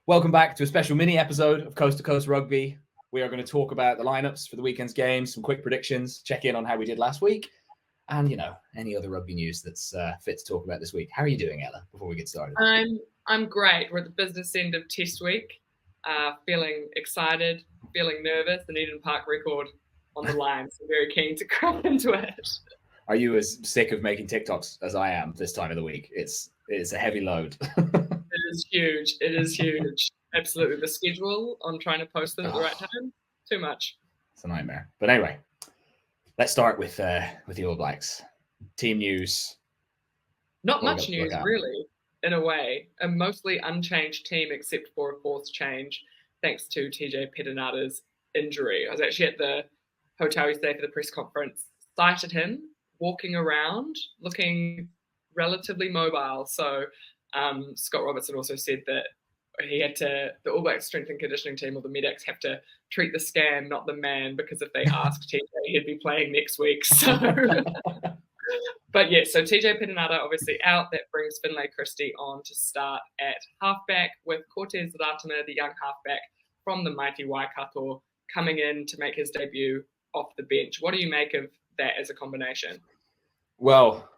Welcome back to a special mini episode of Coast to Coast Rugby. We are going to talk about the lineups for the weekend's games, some quick predictions, check in on how we did last week, and any other rugby news that's fit to talk about this week. How are you doing, Ella? Before we get started, I'm great. We're at the business end of Test week, feeling excited, feeling nervous. The Eden Park record on the line, so very keen to crack into it. Are you as sick of making TikToks as I am this time of the week? It's a heavy load. It is huge. It is huge. Absolutely. The schedule on trying to post them at the right time, too much. It's a nightmare. But anyway, let's start with the All Blacks. Team news. Not much news, really, in a way. A mostly unchanged team except for a fourth change, thanks to TJ Perenara's injury. I was actually at the hotel yesterday for the press conference, sighted him walking around, looking relatively mobile. So Scott Robertson also said that the All Blacks strength and conditioning team, or the medics, have to treat the scan, not the man, because if they asked TJ, he'd be playing next week. So, but yeah, so TJ Perenara obviously out. That brings Finlay Christie on to start at halfback, with Cortez Ratana, the young halfback from the mighty Waikato, coming in to make his debut off the bench. What do you make of that as a combination? Well,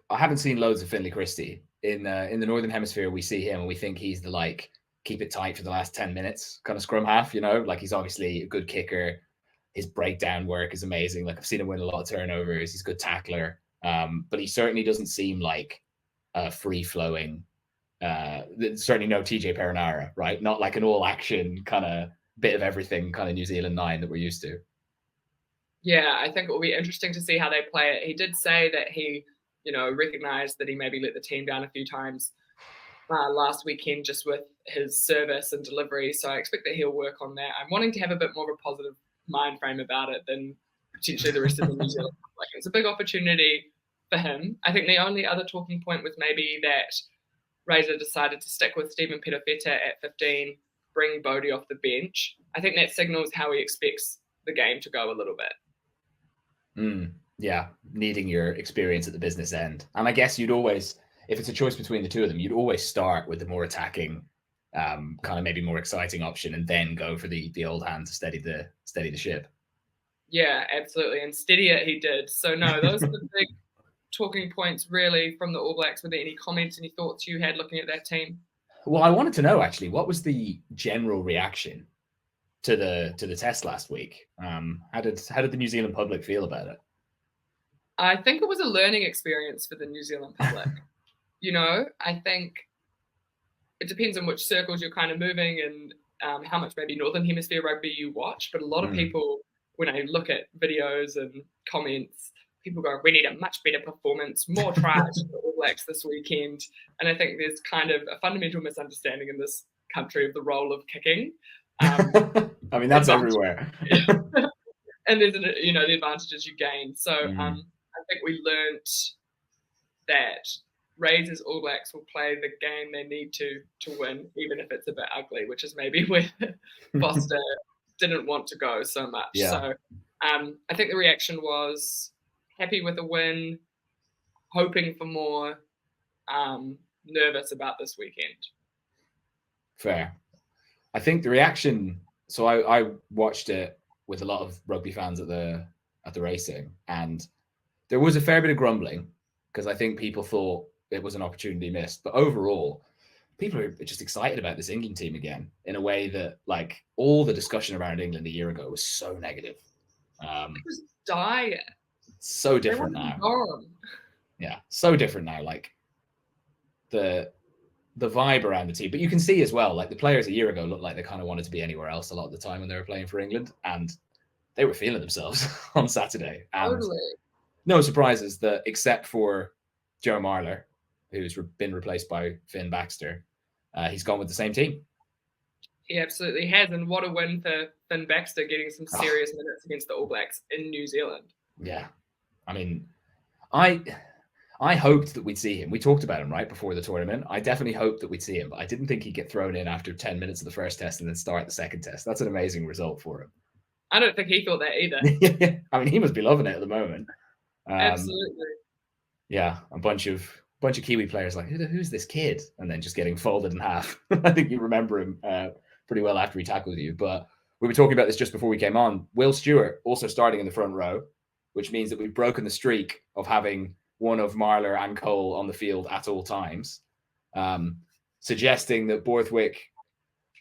I haven't seen loads of Finlay Christie. In the Northern Hemisphere, we see him and we think he's the keep it tight for the last 10 minutes kind of scrum half, he's obviously a good kicker. His breakdown work is amazing. I've seen him win a lot of turnovers. He's a good tackler. But he certainly doesn't seem like a free-flowing, certainly no TJ Perenara, right? Not like an all-action kind of bit of everything kind of New Zealand 9 that we're used to. Yeah, I think it will be interesting to see how they play it. He did say that he recognized that he maybe let the team down a few times last weekend just with his service and delivery. So I expect that he'll work on that. I'm wanting to have a bit more of a positive mind frame about it than potentially the rest of the New Zealand public. It's a big opportunity for him. I think the only other talking point was maybe that Razor decided to stick with Stephen Petafeta at 15, bring Bodie off the bench. I think that signals how he expects the game to go a little bit. Yeah, needing your experience at the business end. And I guess you'd always, if it's a choice between the two of them, you'd always start with the more attacking, kind of maybe more exciting option, and then go for the old hand to steady the ship. Yeah, absolutely. And steady it he did. So no, those are the big talking points really from the All Blacks. Were there any comments, any thoughts you had looking at that team? Well, I wanted to know actually, what was the general reaction to the test last week? How did the New Zealand public feel about it? I think it was a learning experience for the New Zealand public. I think it depends on which circles you're kind of moving and how much maybe Northern Hemisphere rugby you watch. But a lot of people, when I look at videos and comments, people go, we need a much better performance, more tries for the All Blacks this weekend. And I think there's kind of a fundamental misunderstanding in this country of the role of kicking. I mean, that's everywhere. And there's, the advantages you gain. So I think we learned that Razor's All Blacks will play the game they need to win, even if it's a bit ugly, which is maybe where Foster didn't want to go so much. Yeah. So I think the reaction was happy with a win, hoping for more, nervous about this weekend. Fair. I think the reaction, so I watched it with a lot of rugby fans at the racing, and there was a fair bit of grumbling because I think people thought it was an opportunity missed. But overall, people are just excited about this England team again in a way that, all the discussion around England a year ago was so negative. It was dire. So different now. Yeah, so different now. The vibe around the team. But you can see as well, the players a year ago looked like they kind of wanted to be anywhere else a lot of the time when they were playing for England. And they were feeling themselves on Saturday. And totally. No surprises that, except for Joe Marler, who's been replaced by Finn Baxter, he's gone with the same team. He absolutely has. And what a win for Finn Baxter, getting some serious minutes against the All Blacks in New Zealand. Yeah. I mean, I hoped that we'd see him. We talked about him right before the tournament. I definitely hoped that we'd see him, but I didn't think he'd get thrown in after 10 minutes of the first test and then start the second test. That's an amazing result for him. I don't think he thought that either. I mean, he must be loving it at the moment. Absolutely. Yeah, a bunch of bunch of Kiwi players like, who's this kid? And then just getting folded in half. I think you remember him pretty well after he tackled you. But we were talking about this just before we came on. Will Stewart also starting in the front row, which means that we've broken the streak of having one of Marler and Cole on the field at all times, suggesting that Borthwick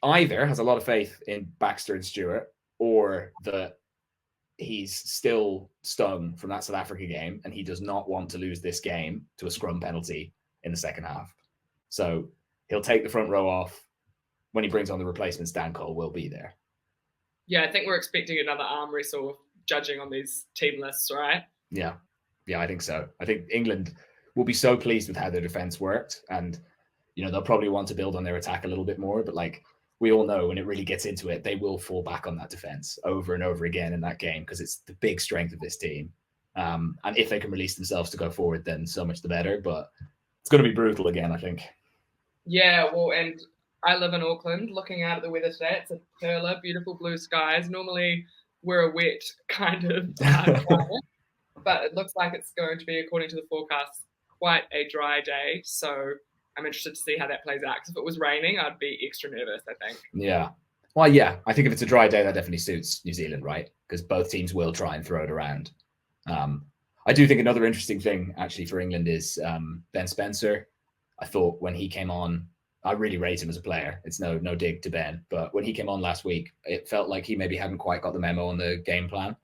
either has a lot of faith in Baxter and Stewart, or that he's still stung from that South Africa game and he does not want to lose this game to a scrum penalty in the second half. So he'll take the front row off. When he brings on the replacements, Dan Cole will be there. Yeah, I think we're expecting another arm wrestle judging on these team lists, right? Yeah, I think so. I think England will be so pleased with how their defense worked, and they'll probably want to build on their attack a little bit more, but like we all know, when it really gets into it, they will fall back on that defense over and over again in that game because it's the big strength of this team. And if they can release themselves to go forward, then so much the better. But it's going to be brutal again, I think. Yeah, well, and I live in Auckland. Looking out at the weather today, it's a perla, beautiful blue skies. Normally, we're a wet kind of climate, but it looks like it's going to be, according to the forecast, quite a dry day. So I'm interested to see how that plays out, because if it was raining, I'd be extra nervous, I think. Yeah. Well, yeah, I think if it's a dry day, that definitely suits New Zealand, right? Because both teams will try and throw it around. I do think another interesting thing, actually, for England is Ben Spencer. I thought when he came on, I really rate him as a player. It's no dig to Ben, but when he came on last week, it felt like he maybe hadn't quite got the memo on the game plan.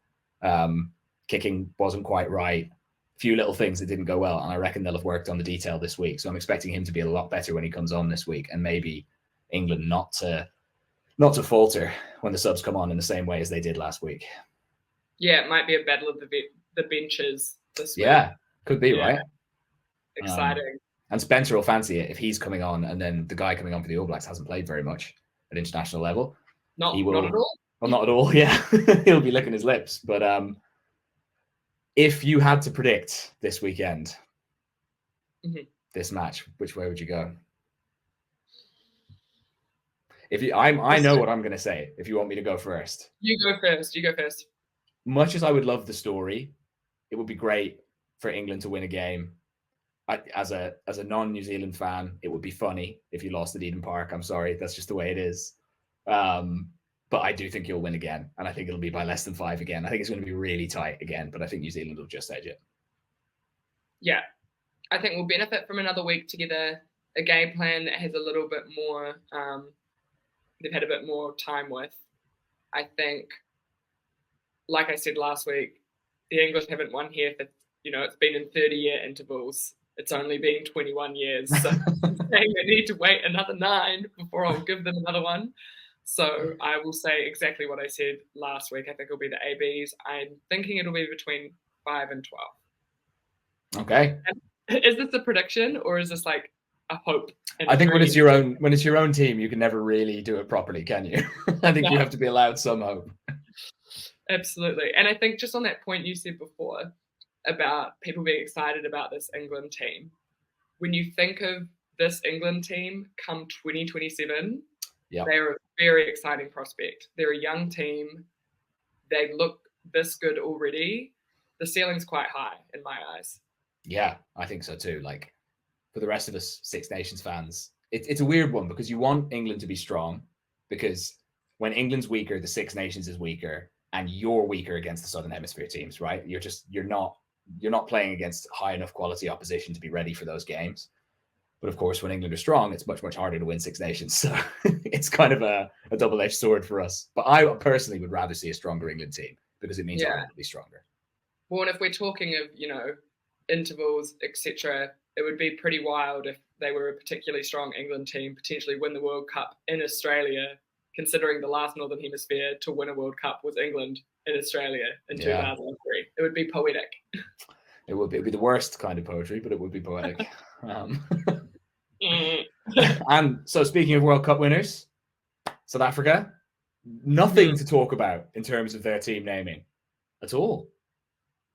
Kicking wasn't quite right. Few little things that didn't go well, and I reckon they'll have worked on the detail this week. So I'm expecting him to be a lot better when he comes on this week, and maybe England not to falter when the subs come on in the same way as they did last week. Yeah, it might be a battle of the benches this week. Yeah, could be, right? Exciting. And Spencer will fancy it if he's coming on, and then the guy coming on for the All Blacks hasn't played very much at international level. Not at all? Well, not at all, yeah. He'll be licking his lips. But if you had to predict this weekend, this match, which way would you go? I know what I'm going to say. If you want me to go first, you go first. Much as I would love the story, it would be great for England to win a game. As a non-New Zealand fan, it would be funny if you lost at Eden Park. I'm sorry, that's just the way it is. But I do think you'll win again, and I think it'll be by less than 5 again. I think it's going to be really tight again, but I think New Zealand will just edge it. Yeah, I think we'll benefit from another week together. A game plan that has a little bit more, they've had a bit more time with. I think, like I said last week, the English haven't won here for, it's been in 30-year intervals. It's only been 21 years. So I'm saying they need to wait another 9 before I'll give them another one. So I will say exactly what I said last week. I think it'll be the ABs. I'm thinking it'll be between 5 and 12. Okay. And is this a prediction, or is this like a hope? I think when it's your own team, you can never really do it properly, can you? I think you have to be allowed some hope. Absolutely. And I think just on that point you said before about people being excited about this England team, when you think of this England team come 2027, they're a very exciting prospect. They're a young team. They look this good already. The ceiling's quite high in my eyes. Yeah, I think so too. Like, for the rest of us Six Nations fans, it's a weird one, because you want England to be strong, because when England's weaker, the Six Nations is weaker, and you're weaker against the Southern Hemisphere teams, right? You're not playing against high enough quality opposition to be ready for those games. But of course, when England are strong, it's much, much harder to win Six Nations. So it's kind of a double-edged sword for us. But I personally would rather see a stronger England team, because it means Ireland will be stronger. Well, and if we're talking of, intervals, etc., it would be pretty wild if they were a particularly strong England team, potentially win the World Cup in Australia, considering the last Northern Hemisphere to win a World Cup was England in Australia in 2003. It would be poetic. It would be the worst kind of poetry, but it would be poetic. And so, speaking of World Cup winners, South Africa, nothing to talk about in terms of their team naming at all.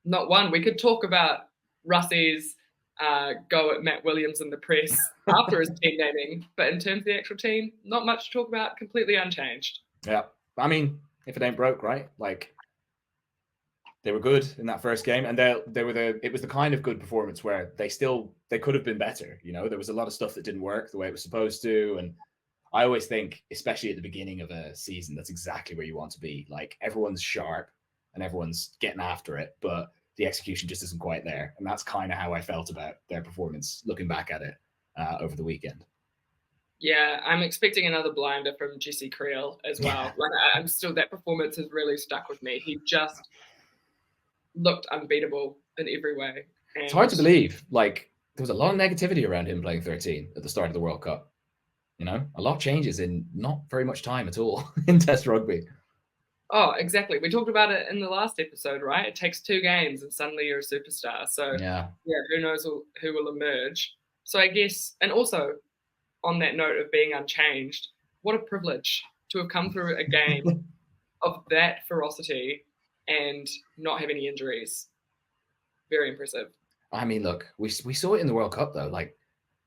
Not one. We could talk about Russie's go at Matt Williams in the press after his team naming, but in terms of the actual team, not much to talk about. Completely unchanged. Yeah, I mean, if it ain't broke, right? Like, They were good in that first game, and it was the kind of good performance where they could have been better. You know, there was a lot of stuff that didn't work the way it was supposed to, and I always think, especially at the beginning of a season, that's exactly where you want to be. Like, everyone's sharp and everyone's getting after it, but the execution just isn't quite there. And that's kind of how I felt about their performance looking back at it over the weekend. Yeah, I'm expecting another blinder from Jesse Creel as well. Like, I'm still, that performance has really stuck with me. He just looked unbeatable in every way. And it's hard to believe. Like, there was a lot of negativity around him playing 13 at the start of the World Cup. You know, a lot changes in not very much time at all in Test rugby. Oh, exactly. We talked about it in the last episode, right? It takes 2 games and suddenly you're a superstar. So, yeah, who knows who will emerge. So I guess, and also on that note of being unchanged, what a privilege to have come through a game of that ferocity and not have any injuries. Very impressive. I mean, look, we saw it in the World Cup, though. Like,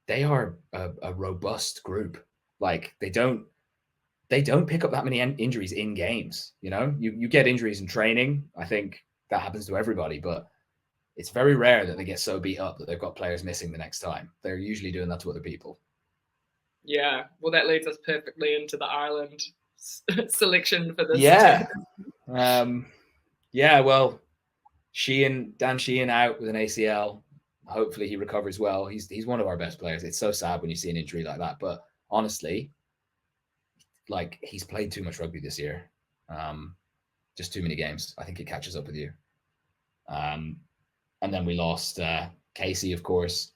they are a robust group. Like, they don't pick up that many injuries in games. You know, you get injuries in training. I think that happens to everybody, but it's very rare that they get so beat up that they've got players missing the next time. They're usually doing that to other people. Yeah, well, that leads us perfectly into the Ireland selection for this. Yeah. Well, Dan Sheehan out with an ACL. Hopefully he recovers well. He's one of our best players. It's so sad when you see an injury like that. But honestly, like, he's played too much rugby this year. Just too many games. I think it catches up with you. And then we lost Casey, of course.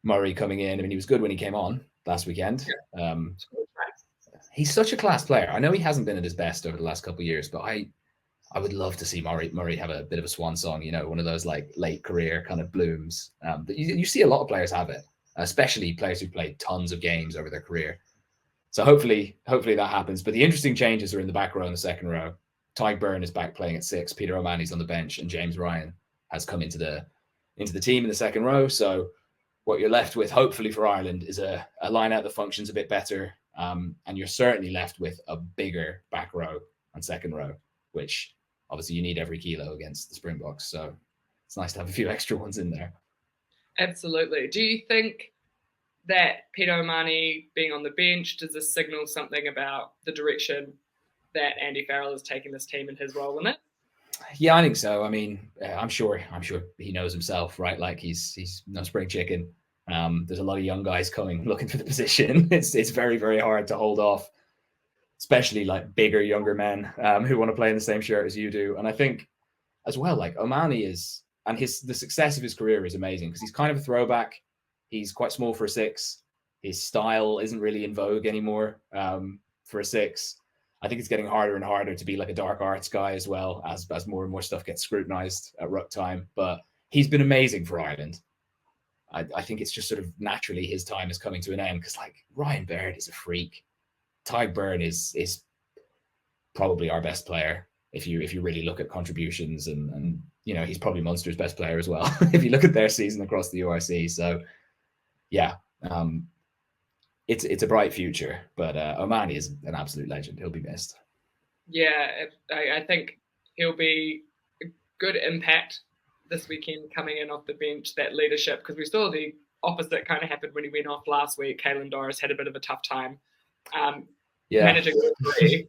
Murray coming in. I mean, he was good when he came on last weekend. He's such a class player. I know he hasn't been at his best over the last couple of years, but I would love to see Murray have a bit of a swan song, you know, one of those like late career kind of blooms. That you see a lot of players have it, especially players who've played tons of games over their career. So hopefully that happens. But the interesting changes are in the back row and the second row. Tyg Byrne is back playing at 6. Peter O'Mahony's on the bench, and James Ryan has come into the team in the second row. So what you're left with, hopefully for Ireland, is a line out that functions a bit better. And you're certainly left with a bigger back row and second row, which obviously you need every kilo against the Springboks. So it's nice to have a few extra ones in there. Absolutely. Do you think that Peter O'Mahony being on the bench, does this signal something about the direction that Andy Farrell is taking this team and his role in it? Yeah, I think so. I mean, I'm sure he knows himself, right? Like, he's no spring chicken. There's a lot of young guys coming looking for the position. It's very, very hard to hold off, especially like bigger, younger men who want to play in the same shirt as you do. And I think as well, like, O'Mahony the success of his career is amazing because he's kind of a throwback. He's quite small for a 6. His style isn't really in vogue anymore for a 6. I think it's getting harder and harder to be like a dark arts guy as well, as more and more stuff gets scrutinized at ruck time. But he's been amazing for Ireland. I think it's just sort of naturally his time is coming to an end because, like, Ryan Baird is a freak. Tyg Byrne is probably our best player if you really look at contributions, and you know, he's probably Munster's best player as well if you look at their season across the URC. So yeah, it's a bright future, but O'Mahony is an absolute legend. He'll be missed. Yeah, I think he'll be a good impact this weekend coming in off the bench, that leadership, because we saw the opposite kind of happened when he went off last week. Caelan Doris had a bit of a tough time managing the 3.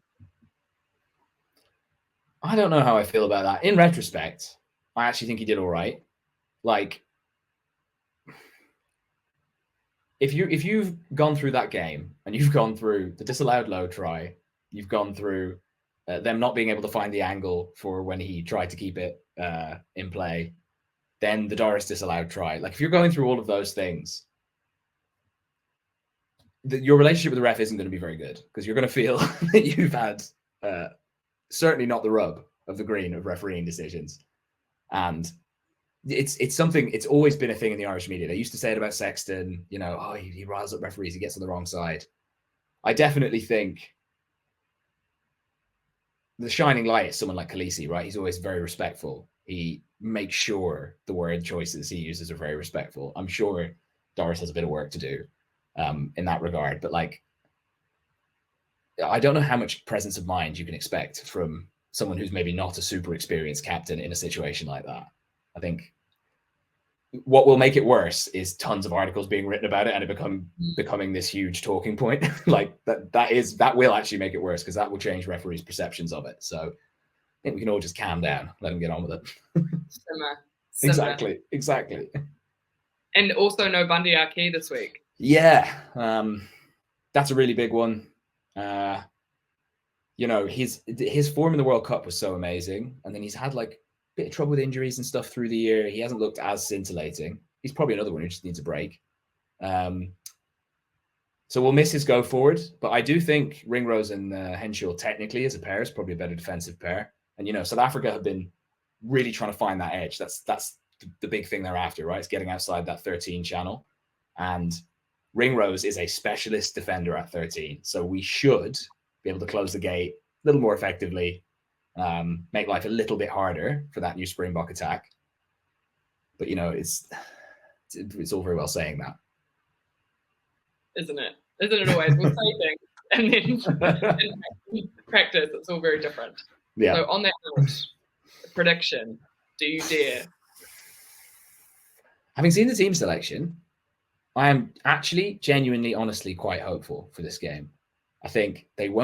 I don't know how I feel about that. In retrospect, I actually think he did all right. Like, if you've gone through that game and you've gone through the disallowed low try, you've gone through them not being able to find the angle for when he tried to keep it in play, then the Doris disallowed try. Like, if you're going through all of those things, your relationship with the ref isn't going to be very good because you're going to feel that you've had certainly not the rub of the green of refereeing decisions. And it's something, it's always been a thing in the Irish media. They used to say it about Sexton, you know, oh, he riles up referees, he gets on the wrong side. I definitely think the shining light is someone like Khaleesi, right? He's always very respectful. He makes sure the word choices he uses are very respectful. I'm sure Doris has a bit of work to do in that regard, but like, I don't know how much presence of mind you can expect from someone who's maybe not a super experienced captain in a situation like that. I think what will make it worse is tons of articles being written about it and it becoming this huge talking point. Like that will actually make it worse because that will change referees' perceptions of it. So I think we can all just calm down, let them get on with it. Simmer. Exactly. And also no Bundy Aki this week. Yeah, that's a really big one. His form in the World Cup was so amazing, and then he's had like a bit of trouble with injuries and stuff through the year. He hasn't looked as scintillating. He's probably another one who just needs a break. So we'll miss his go forward, but I do think Ringrose and Henshaw technically as a pair is probably a better defensive pair. And South Africa have been really trying to find that edge. That's the big thing they're after, right? It's getting outside that 13 channel, and Ringrose is a specialist defender at 13. So we should be able to close the gate a little more effectively, make life a little bit harder for that new Springbok attack. But, it's all very well saying that. Isn't it? Isn't it always? We'll say things, and then in practice, it's all very different. Yeah. So on that note, prediction, do you dare? Having seen the team selection, I am actually genuinely, honestly quite hopeful for this game. I think Ireland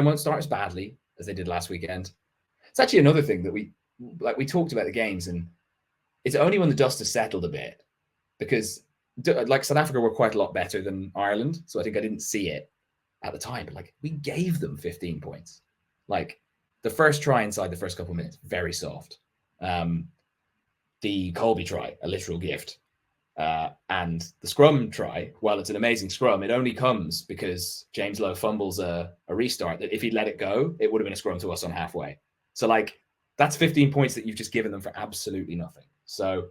won't start as badly as they did last weekend. It's actually another thing that we talked about the games, and it's only when the dust has settled a bit, because like South Africa were quite a lot better than Ireland. So I think I didn't see it at the time, but like we gave them 15 points. Like the first try inside the first couple of minutes, very soft. The Colby try, a literal gift. And the scrum try, while it's an amazing scrum, it only comes because James Lowe fumbles a restart that if he'd let it go, it would have been a scrum to us on halfway. So like that's 15 points that you've just given them for absolutely nothing. So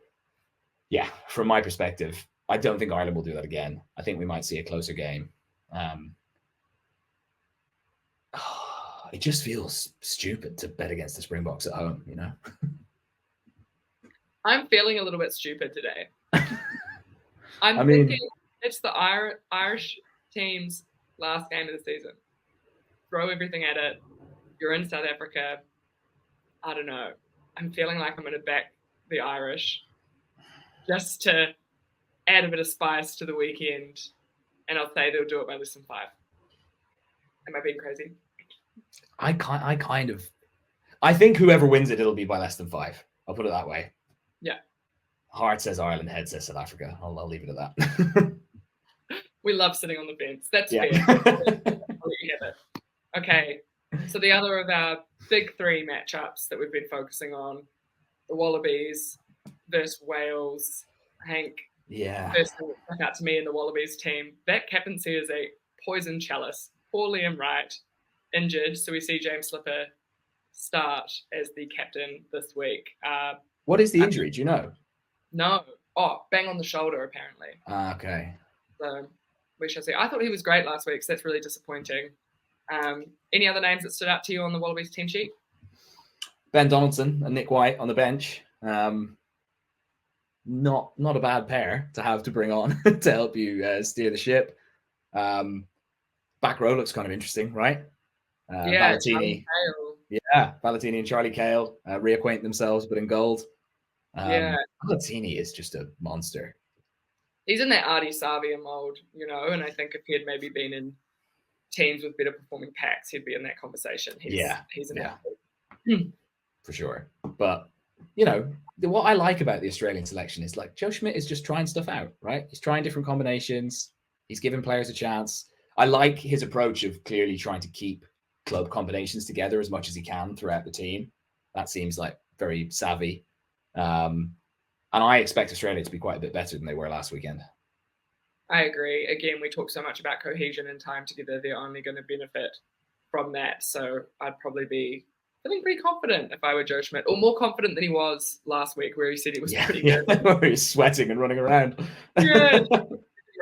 yeah, from my perspective, I don't think Ireland will do that again. I think we might see a closer game. It just feels stupid to bet against the Springboks at home, I'm feeling a little bit stupid today. I'm thinking it's the Irish team's last game of the season. Throw everything at it. You're in South Africa. I don't know. I'm feeling like I'm going to back the Irish just to add a bit of spice to the weekend, and I'll say they'll do it by less than 5. Am I being crazy? I think whoever wins it, it'll be by less than 5. I'll put it that way. Yeah. Heart says Ireland, head says South Africa. I'll leave it at that. We love sitting on the fence. That's fair. I'll let you have it. Okay. So the other of our big 3 matchups that we've been focusing on, the Wallabies versus Wales. Hank, first thing that stuck out to me in the Wallabies team, that captaincy is a poison chalice. Poor Liam Wright, injured, so we see James Slipper start as the captain this week. What is the injury? Do you know? No. Oh, bang on the shoulder, apparently. Okay. So we shall see. I thought he was great last week, so that's really disappointing. Any other names that stood out to you on the Wallabies team sheet? Ben Donaldson and Nick White on the bench. Not a bad pair to have to bring on to help you steer the ship. Back row looks kind of interesting, right? Valentini. Valentini and Charlie Cale reacquaint themselves, but in gold. Valentini is just a monster. He's in that Artie Savia mold, and I think if he had maybe been in teams with better performing packs, he'd be in that conversation. He's an athlete. For sure. But, what I like about the Australian selection is like Joe Schmidt is just trying stuff out, right? He's trying different combinations. He's giving players a chance. I like his approach of clearly trying to keep club combinations together as much as he can throughout the team. That seems like very savvy. And I expect Australia to be quite a bit better than they were last weekend. I agree. Again, we talk so much about cohesion and time together. They're only going to benefit from that. So I'd probably be feeling pretty confident if I were Joe Schmidt, or more confident than he was last week, where he said he was pretty good. He was sweating and running around.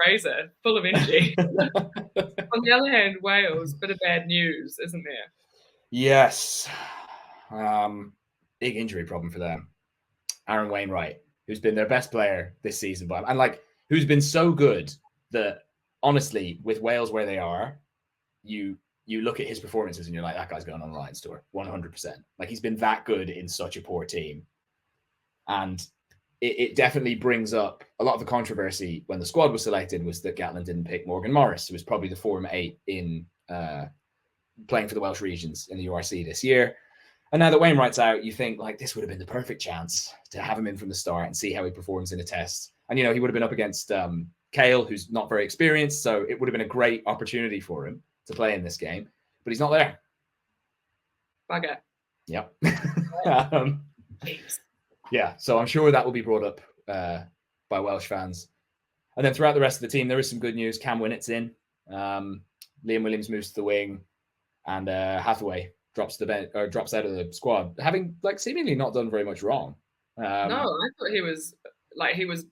Razor, full of energy. On the other hand, Wales, bit of bad news, isn't there? Yes. Big injury problem for them. Aaron Wainwright, who's been their best player this season, and who's been so good that honestly, with Wales where they are, you you look at his performances and you're like, that guy's going on the Lions tour, 100%. Like, he's been that good in such a poor team. And it definitely brings up a lot of the controversy when the squad was selected was that Gatland didn't pick Morgan Morris, who was probably the Form 8 in playing for the Welsh Regions in the URC this year. And now that Wainwright's out, you think, like, this would have been the perfect chance to have him in from the start and see how he performs in a test. And, he would have been up against Kale, who's not very experienced, so it would have been a great opportunity for him to play in this game. But he's not there. Bugger. Yep. Yeah, so I'm sure that will be brought up by Welsh fans. And then throughout the rest of the team, there is some good news. Cam Winnett's in. Liam Williams moves to the wing, and Hathaway drops out of the squad, having seemingly not done very much wrong. No, I thought he was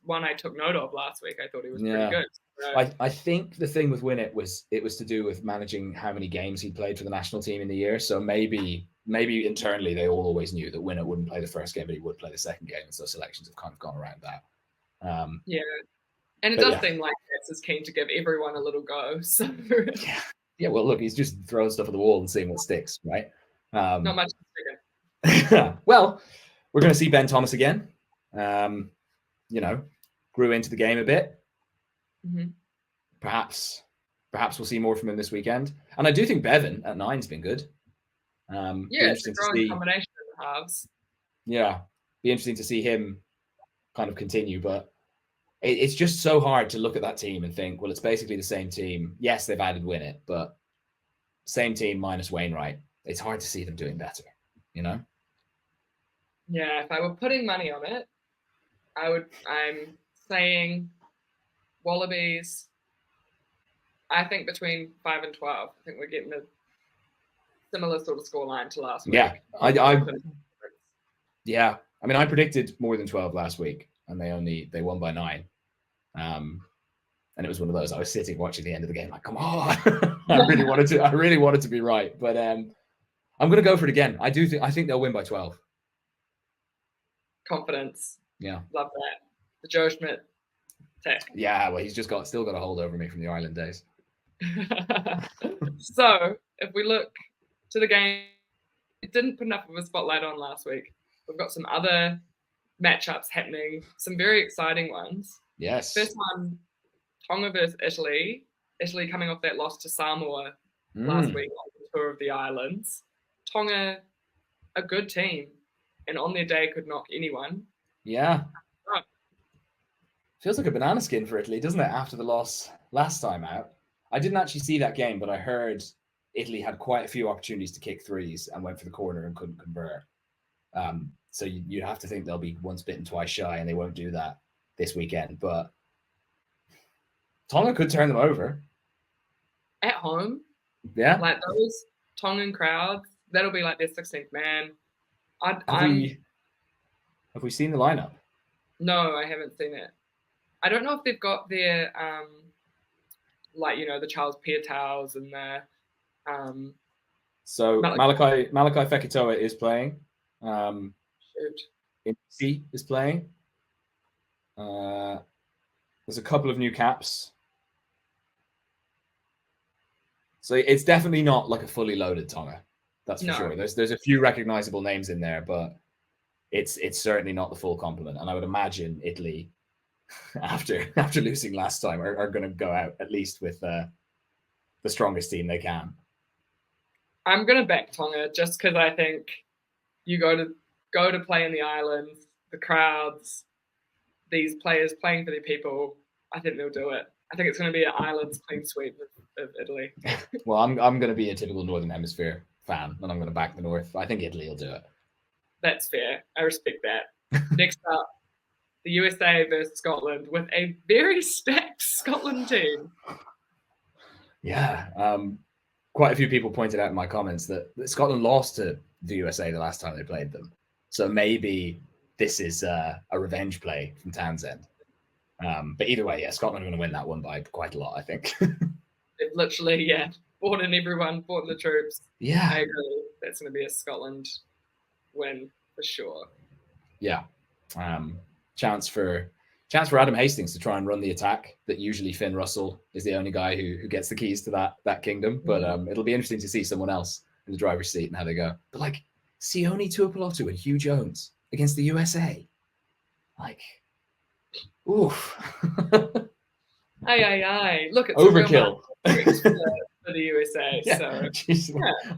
one I took note of last week. I thought he was pretty good. So. I think the thing with Winnett was to do with managing how many games he played for the national team in the year. So maybe internally they all always knew that Winnett wouldn't play the first game, but he would play the second game, and so selections have kind of gone around that. Yeah, and it does seem like Nets is keen to give everyone a little go. So yeah. Well, look, he's just throwing stuff at the wall and seeing what sticks, right? Not much sticking. Well, we're going to see Ben Thomas again. Grew into the game a bit. Mm-hmm. Perhaps we'll see more from him this weekend. And I do think Bevan at 9's been good. It's a growing combination of halves. Yeah, be interesting to see him kind of continue. But it's just so hard to look at that team and think, well, it's basically the same team. Yes, they've added Winnett, but same team minus Wainwright. It's hard to see them doing better, Yeah, if I were putting money on it, I'm saying Wallabies, I think between 5 and 12. I think we're getting a similar sort of scoreline to last week. Yeah, I predicted more than 12 last week, and they won by 9. And it was one of those. I was sitting watching the end of the game, like, come on! I really wanted to be right, but I'm going to go for it again. I think they'll win by 12. Confidence. Yeah, love that. The Joe Schmidt tech. Yeah, well, he's just still got a hold over me from the Ireland days. So if we look to the game, it didn't put enough of a spotlight on last week. We've got some other matchups happening, some very exciting ones. Yes. First one, Tonga versus Italy. Italy coming off that loss to Samoa last week on the tour of the islands. Tonga, a good team, and on their day could knock anyone. Yeah. Right. Feels like a banana skin for Italy, doesn't it, after the loss last time out? I didn't actually see that game, but I heard Italy had quite a few opportunities to kick threes and went for the corner and couldn't convert. So you'd have to think they'll be once bitten, twice shy, and they won't do that this weekend. But Tonga could turn them over. At home? Yeah. Like those Tongan crowds, that'll be like their 16th man. Have we seen the lineup? No, I haven't seen it. I don't know if they've got their, the Charles Piatows and the... So Malachi Fekitoa is playing. Incy is playing. There's a couple of new caps. So it's definitely not like a fully loaded Tonga. That's for sure. There's a few recognizable names in there, but it's certainly not the full complement. And I would imagine Italy, after losing last time, are going to go out at least with the strongest team they can. I'm going to back Tonga just because I think you go to play in the islands, the crowds, these players playing for their people. I think they'll do it. I think it's going to be an islands clean sweep of Italy. Well, I'm going to be a typical Northern Hemisphere fan, and I'm going to back the North. I think Italy will do it. That's fair. I respect that. Next up, the USA versus Scotland with a very stacked Scotland team. Yeah. Quite a few people pointed out in my comments that Scotland lost to the USA the last time they played them. So maybe this is a revenge play from Townsend. But either way, yeah, Scotland are going to win that one by quite a lot, I think. They've literally, bought in everyone, bought in the troops. Yeah. I agree. That's going to be a Scotland win for sure. Yeah. Chance for Chance for Adam Hastings to try and run the attack that usually Finn Russell is the only guy who gets the keys to that kingdom. But it'll be interesting to see someone else in the driver's seat and how they go. But like Sione Tuipulotu and Hugh Jones against the USA. Like, oof. Aye. Look, it's overkill for the USA. Yeah. So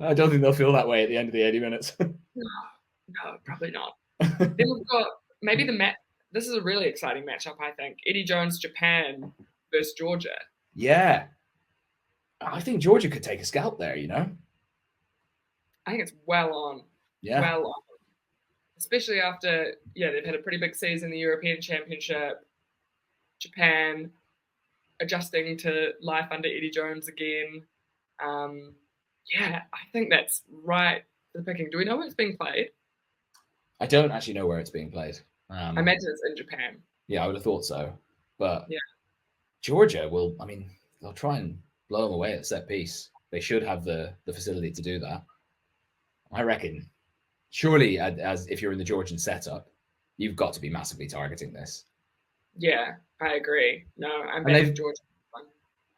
I don't think they'll feel that way at the end of the 80 minutes. No, probably not. Then we've got maybe the match. This is a really exciting matchup, I think. Eddie Jones, Japan versus Georgia. Yeah. I think Georgia could take a scalp there, you know? I think it's well on. Yeah. Well on. Especially after, they've had a pretty big season in the European Championship. Japan adjusting to life under Eddie Jones again. I think that's right for the picking. Do we know where it's being played? I don't actually know where it's being played. I imagine it's in Japan. Yeah, I would have thought so. But Georgia they'll try and blow them away at set piece. They should have the facility to do that. I reckon, surely, as if you're in the Georgian setup, you've got to be massively targeting this. Yeah, I agree. No, I'm betting Georgia.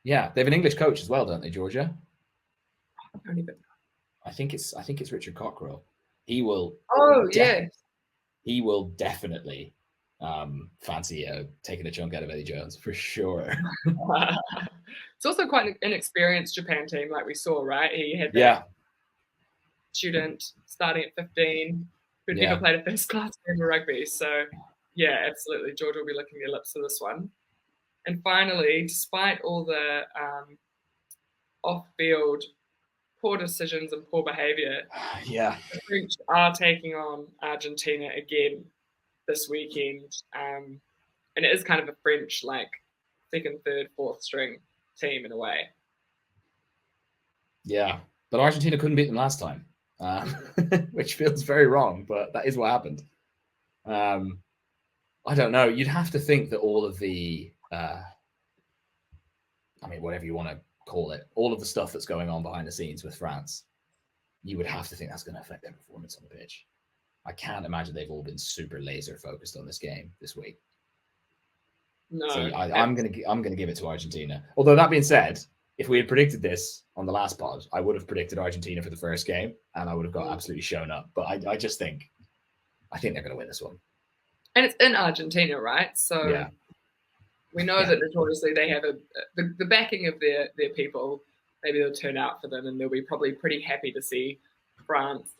Yeah, they have an English coach as well, don't they, Georgia? I don't even know. I think it's Richard Cockrell. He will. Oh, yeah. He will definitely fancy taking a chunk out of Eddie Jones for sure. It's also quite an inexperienced Japan team, like we saw, right? He had that student starting at 15 who'd never played a first-class game of rugby. So, yeah, absolutely. Georgia will be licking their lips for this one. And finally, despite all the off-field poor decisions and poor behaviour, the French are taking on Argentina again this weekend. And it is kind of a French, like, second, third, fourth string team in a way. Yeah, but Argentina couldn't beat them last time, which feels very wrong, but that is what happened. I don't know. You'd have to think that all of the, whatever you want to call it, all of the stuff that's going on behind the scenes with France, you would have to think that's going to affect their performance on the pitch. I can't imagine they've all been super laser focused on this game this week. No, so I'm gonna give it to Argentina. Although that being said, if we had predicted this on the last pod, I would have predicted Argentina for the first game, and I would have got absolutely shown up. But I think they're going to win this one. And it's in Argentina, right? So we know that notoriously they have the backing of their people. Maybe they'll turn out for them, and they'll be probably pretty happy to see France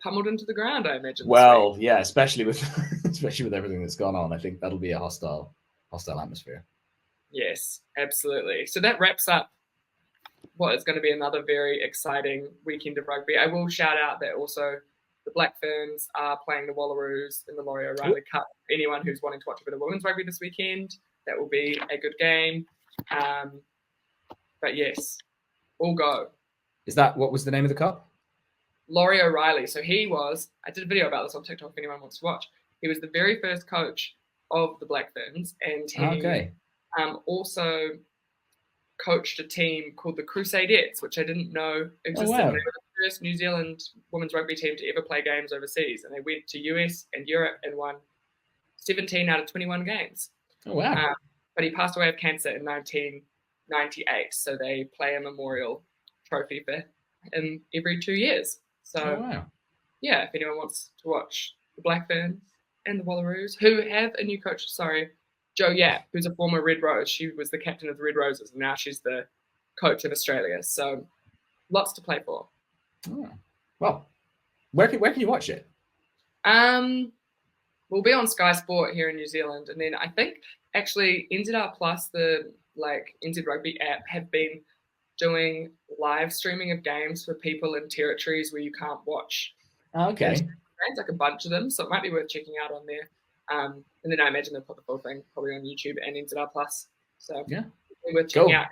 pummeled into the ground, I imagine. Well, yeah, especially with everything that's gone on. I think that'll be a hostile atmosphere. Yes, absolutely. So that wraps up what is going to be another very exciting weekend of rugby. I will shout out that also the Black Ferns are playing the Wallaroos in the Laurie O'Reilly Cup. Anyone who's wanting to watch a bit of women's rugby this weekend, that will be a good game. But yes, all go. Is that what was the name of the cup? Laurie O'Reilly. So I did a video about this on TikTok if anyone wants to watch. He was the very first coach of the Black Ferns, and he also coached a team called the Crusadettes, which I didn't know existed. They were the first New Zealand women's rugby team to ever play games overseas, and they went to US and Europe and won 17 out of 21 games. Oh, wow. But he passed away of cancer in 1998, so they play a memorial trophy for him every 2 years. So, if anyone wants to watch the Black Ferns and the Wallaroos, who have a new coach, Jo Yap, who's a former Red Rose. She was the captain of the Red Roses, and now she's the coach of Australia. So, lots to play for. Oh. Well, where can you watch it? We'll be on Sky Sport here in New Zealand, and then I think actually NZR Plus, the NZ Rugby app, have been doing live streaming of games for people in territories where you can't watch. Okay. There's like a bunch of them, so it might be worth checking out on there. And then I imagine they'll put the full thing probably on YouTube and NZR Plus. So worth checking out.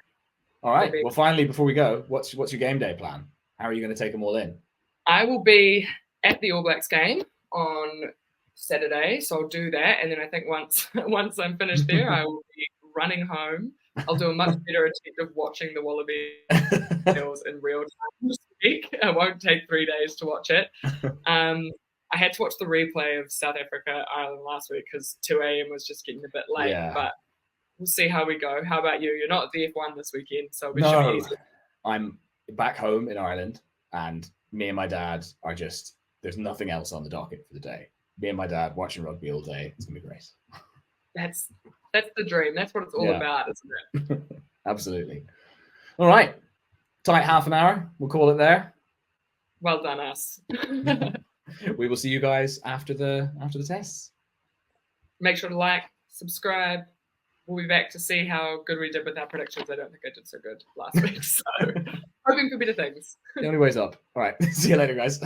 All right. Well, finally, before we go, what's your game day plan? How are you going to take them all in? I will be at the All Blacks game on Saturday, so I'll do that. And then I think once I'm finished there, I will be running home. I'll do a much better attempt of watching the Wallabies in real time this week. It won't take 3 days to watch it. I had to watch the replay of South Africa Ireland last week because 2 a.m. was just getting a bit late. Yeah. But we'll see how we go. How about you? You're not at the F1 this weekend, so it should be easy. I'm back home in Ireland, and me and my dad are just, there's nothing else on the docket for the day. Me and my dad watching rugby all day. It's gonna be great. That's the dream. That's what it's all about, isn't it? Absolutely. All right. Tight half an hour. We'll call it there. Well done, us. We will see you guys after the tests. Make sure to like, subscribe. We'll be back to see how good we did with our predictions. I don't think I did so good last week. So hoping for better things. The only way's up. All right. See you later, guys.